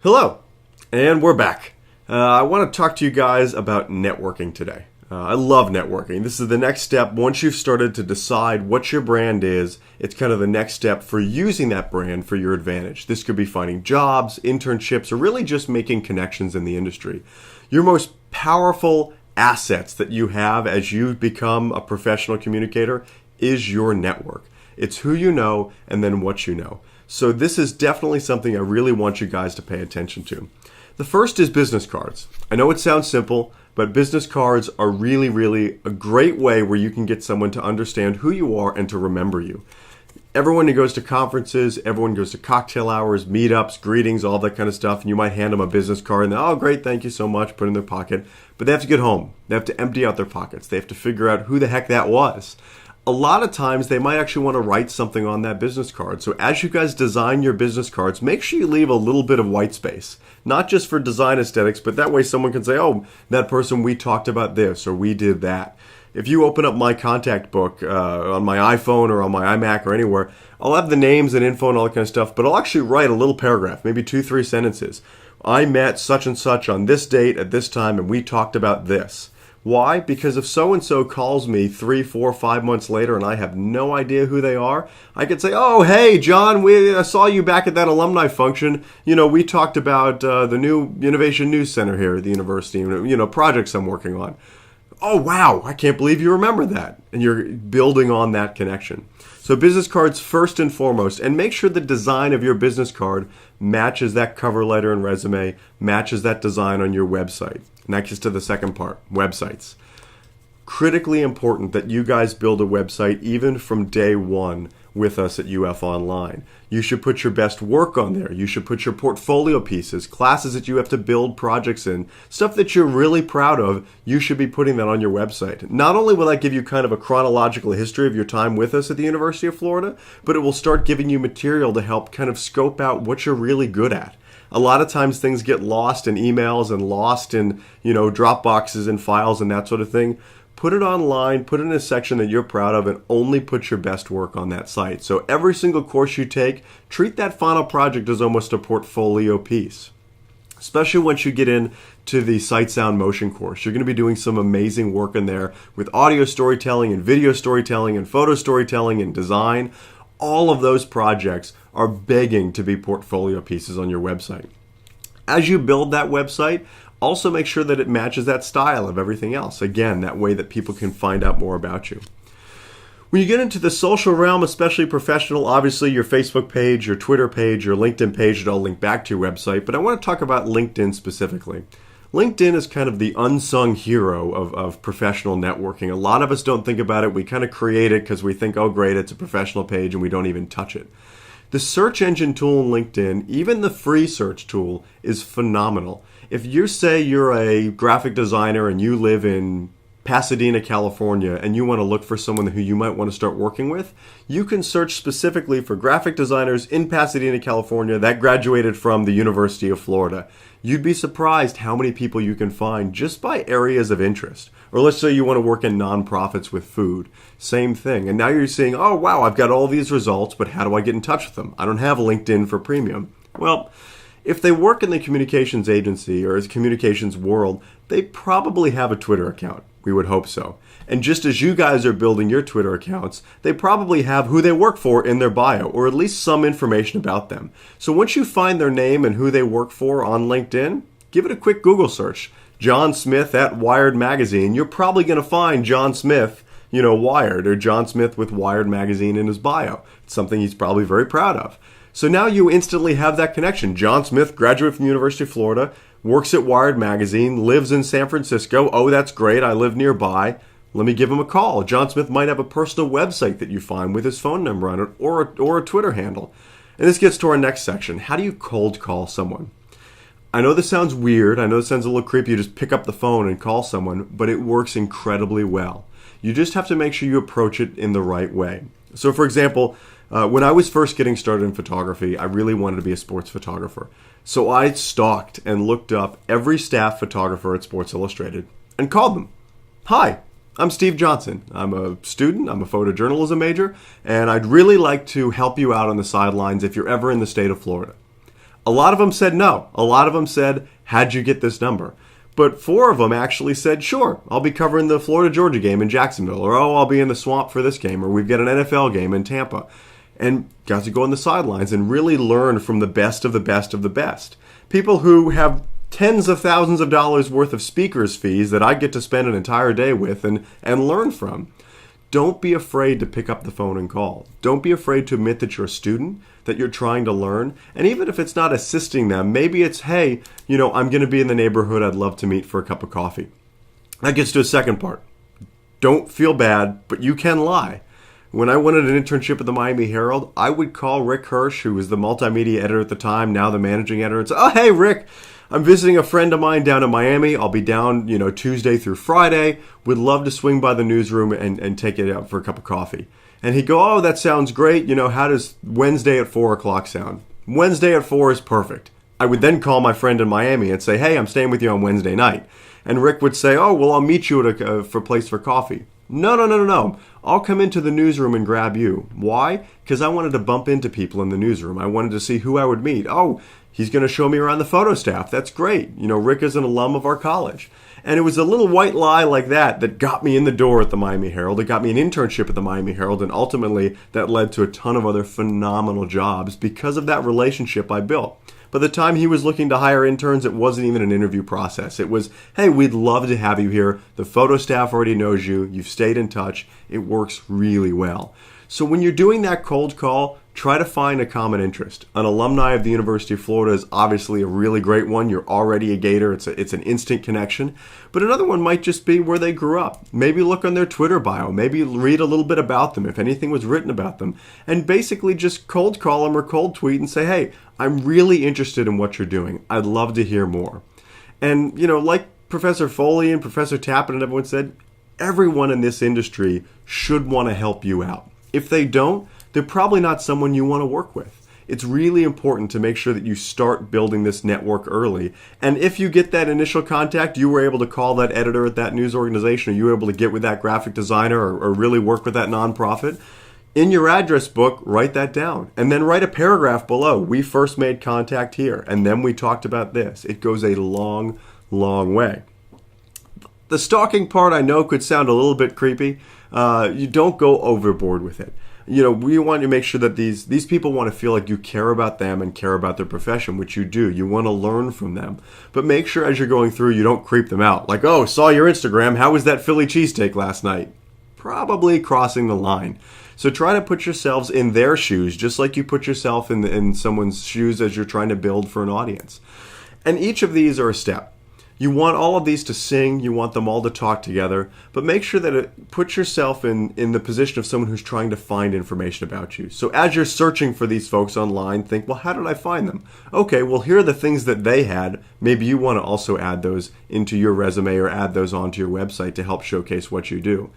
Hello, and we're back. I want to talk to you guys about networking today. I love networking. This is the next step. Once you've started to decide what your brand is, it's kind of the next step for using that brand for your advantage. This could be finding jobs, internships, or really just making connections in the industry. Your most powerful assets that you have as you become a professional communicator is your network. It's who you know and then what you know. So this is definitely something I really want you guys to pay attention to. The first is business cards. I know it sounds simple, but business cards are really a great way where you can get someone to understand who you are and to remember you. Everyone who goes to conferences, everyone goes to cocktail hours, meetups, greetings, all that kind of stuff, and you might hand them a business card and they're, oh great, thank you so much, put it in their pocket. But they have to get home. They have to empty out their pockets. They have to figure out who the heck that was. A lot of times they might actually want to write something on that business card. So as you guys design your business cards, make sure you leave a little bit of white space. Not just for design aesthetics, but that way someone can say, oh, that person, we talked about this or we did that. If you open up my contact book on my iPhone or on my iMac or anywhere, I'll have the names and info and all that kind of stuff, but I'll actually write a little paragraph, maybe 2-3 sentences. I met such and such on this date at this time and we talked about this. Why? Because if so-and-so calls me 3, 4, 5 months later and I have no idea who they are, I could say, oh, hey, John, I saw you back at that alumni function. You know, we talked about the new Innovation News Center here at the university, projects I'm working on. Oh, wow, I can't believe you remember that. And you're building on that connection. So business cards first and foremost, and make sure the design of your business card matches that cover letter and resume, matches that design on your website. Next is to the second part, websites. Critically important that you guys build a website even from day one with us at UF Online. You should put your best work on there. You should put your portfolio pieces, classes that you have to build projects in, stuff that you're really proud of, you should be putting that on your website. Not only will that give you kind of a chronological history of your time with us at the University of Florida, but it will start giving you material to help kind of scope out what you're really good at. A lot of times things get lost in emails and lost in, Dropboxes and files and that sort of thing. Put it online, put it in a section that you're proud of, and only put your best work on that site. So every single course you take, treat that final project as almost a portfolio piece. Especially once you get into the Sight, Sound, Motion course. You're going to be doing some amazing work in there with audio storytelling and video storytelling and photo storytelling and design. All of those projects are begging to be portfolio pieces on your website. As you build that website, also make sure that it matches that style of everything else. Again, that way that people can find out more about you. When you get into the social realm, especially professional, obviously your Facebook page, your Twitter page, your LinkedIn page should all link back to your website, but I want to talk about LinkedIn specifically. LinkedIn is kind of the unsung hero of professional networking. A lot of us don't think about it. We kind of create it because we think, oh great, it's a professional page, and we don't even touch it. The search engine tool in LinkedIn, even the free search tool, is phenomenal. If you say you're a graphic designer and you live in Pasadena, California, and you want to look for someone who you might want to start working with, you can search specifically for graphic designers in Pasadena, California that graduated from the University of Florida. You'd be surprised how many people you can find just by areas of interest. Or let's say you want to work in nonprofits with food. Same thing. And now you're saying, oh wow, I've got all these results, but how do I get in touch with them? I don't have LinkedIn for Premium. Well, if they work in the communications agency or as communications world, they probably have a Twitter account. We would hope so. And just as you guys are building your Twitter accounts, they probably have who they work for in their bio, or at least some information about them. So once you find their name and who they work for on LinkedIn, give it a quick Google search. John Smith at Wired Magazine. You're probably going to find John Smith, Wired, or John Smith with Wired Magazine in his bio. It's something he's probably very proud of. So now you instantly have that connection. John Smith, graduate from the University of Florida, works at Wired Magazine, lives in San Francisco. Oh, that's great. I live nearby. Let me give him a call. John Smith might have a personal website that you find with his phone number on it or a Twitter handle. And this gets to our next section. How do you cold call someone? I know this sounds weird. I know this sounds a little creepy. You just pick up the phone and call someone, but it works incredibly well. You just have to make sure you approach it in the right way. So for example, when I was first getting started in photography, I really wanted to be a sports photographer. So I stalked and looked up every staff photographer at Sports Illustrated and called them. Hi, I'm Steve Johnson. I'm a student. I'm a photojournalism major, and I'd really like to help you out on the sidelines if you're ever in the state of Florida. A lot of them said no. A lot of them said, how'd you get this number? But 4 of them actually said, sure, I'll be covering the Florida-Georgia game in Jacksonville, or oh, I'll be in the swamp for this game, or we've got an NFL game in Tampa. And got to go on the sidelines and really learn from the best of the best of the best. People who have tens of thousands of dollars worth of speakers fees that I get to spend an entire day with and learn from. Don't be afraid to pick up the phone and call. Don't be afraid to admit that you're a student, that you're trying to learn. And even if it's not assisting them, maybe it's, hey, I'm going to be in the neighborhood. I'd love to meet for a cup of coffee. That gets to a second part. Don't feel bad, but you can lie. When I wanted an internship at the Miami Herald, I would call Rick Hirsch, who was the multimedia editor at the time, now the managing editor, and say, oh, hey, Rick, I'm visiting a friend of mine down in Miami. I'll be down, Tuesday through Friday. Would love to swing by the newsroom and take it out for a cup of coffee. And he'd go, oh, that sounds great. How does Wednesday at 4 o'clock sound? Wednesday at 4 is perfect. I would then call my friend in Miami and say, hey, I'm staying with you on Wednesday night. And Rick would say, oh, well, I'll meet you at a place for coffee. No. I'll come into the newsroom and grab you. Why? Because I wanted to bump into people in the newsroom. I wanted to see who I would meet. Oh, he's going to show me around the photo staff. That's great. Rick is an alum of our college. And it was a little white lie like that got me in the door at the Miami Herald. It got me an internship at the Miami Herald. And ultimately, that led to a ton of other phenomenal jobs because of that relationship I built. By the time he was looking to hire interns, it wasn't even an interview process. It was, hey, we'd love to have you here. The photo staff already knows you. You've stayed in touch. It works really well. So when you're doing that cold call, try to find a common interest. An alumni of the University of Florida is obviously a really great one. You're already a Gator. It's an instant connection. But another one might just be where they grew up. Maybe look on their Twitter bio. Maybe read a little bit about them, if anything was written about them. And basically just cold call them or cold tweet and say, hey, I'm really interested in what you're doing. I'd love to hear more. And, like Professor Foley and Professor Tappet and everyone said, everyone in this industry should want to help you out. If they don't, they're probably not someone you want to work with. It's really important to make sure that you start building this network early. And if you get that initial contact, you were able to call that editor at that news organization, or you were able to get with that graphic designer or really work with that nonprofit, in your address book, write that down. And then write a paragraph below. We first made contact here, and then we talked about this. It goes a long, long way. The stalking part I know could sound a little bit creepy. You don't go overboard with it. We want to make sure that these people want to feel like you care about them and care about their profession, which you do. You want to learn from them. But make sure as you're going through, you don't creep them out. Like, oh, saw your Instagram. How was that Philly cheesesteak last night? Probably crossing the line. So try to put yourselves in their shoes, just like you put yourself in someone's shoes as you're trying to build for an audience. And each of these are a step. You want all of these to sing, you want them all to talk together, but make sure that put yourself in the position of someone who's trying to find information about you. So as you're searching for these folks online, think, well, how did I find them? Okay, well, here are the things that they had. Maybe you want to also add those into your resume or add those onto your website to help showcase what you do.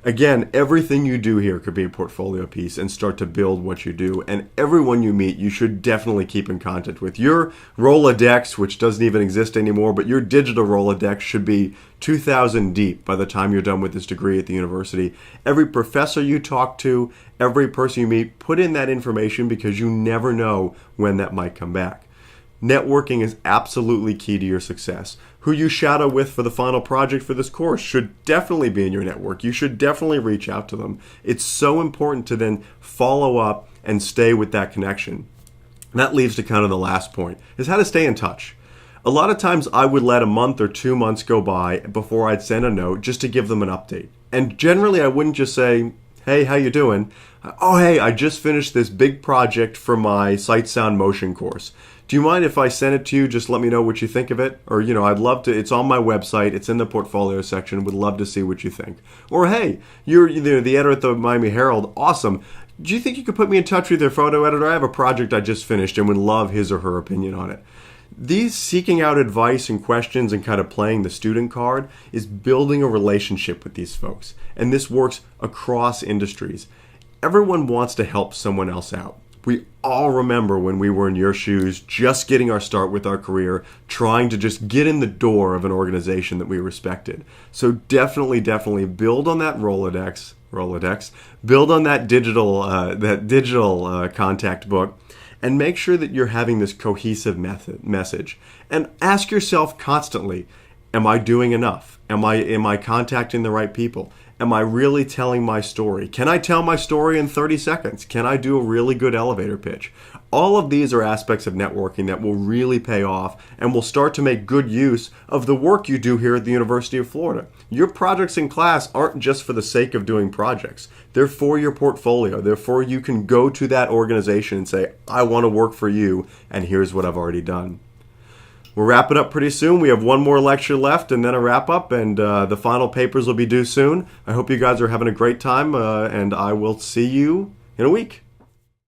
Again, everything you do here could be a portfolio piece and start to build what you do. And everyone you meet, you should definitely keep in contact with. Your Rolodex, which doesn't even exist anymore, but your digital Rolodex should be 2,000 deep by the time you're done with this degree at the university. Every professor you talk to, every person you meet, put in that information because you never know when that might come back. Networking is absolutely key to your success. Who you shadow with for the final project for this course should definitely be in your network. You should definitely reach out to them. It's so important to then follow up and stay with that connection. And that leads to kind of the last point, is how to stay in touch. A lot of times I would let a month or 2 months go by before I'd send a note just to give them an update. And generally I wouldn't just say, hey, how you doing? Oh, hey, I just finished this big project for my Sight Sound Motion course. Do you mind if I send it to you? Just let me know what you think of it. Or, I'd love to. It's on my website. It's in the portfolio section. Would love to see what you think. Or, hey, you're the editor at the Miami Herald. Awesome. Do you think you could put me in touch with your photo editor? I have a project I just finished and would love his or her opinion on it. These seeking out advice and questions and kind of playing the student card is building a relationship with these folks. And this works across industries. Everyone wants to help someone else out. We all remember when we were in your shoes, just getting our start with our career, trying to just get in the door of an organization that we respected. So definitely build on that Rolodex, build on that digital contact book, and make sure that you're having this cohesive message. And ask yourself constantly, am I doing enough? Am I contacting the right people? Am I really telling my story? Can I tell my story in 30 seconds? Can I do a really good elevator pitch? All of these are aspects of networking that will really pay off and will start to make good use of the work you do here at the University of Florida. Your projects in class aren't just for the sake of doing projects. They're for your portfolio. Therefore, you can go to that organization and say, I want to work for you, and here's what I've already done. We'll wrap it up pretty soon. We have one more lecture left and then a wrap up, and the final papers will be due soon. I hope you guys are having a great time, and I will see you in a week.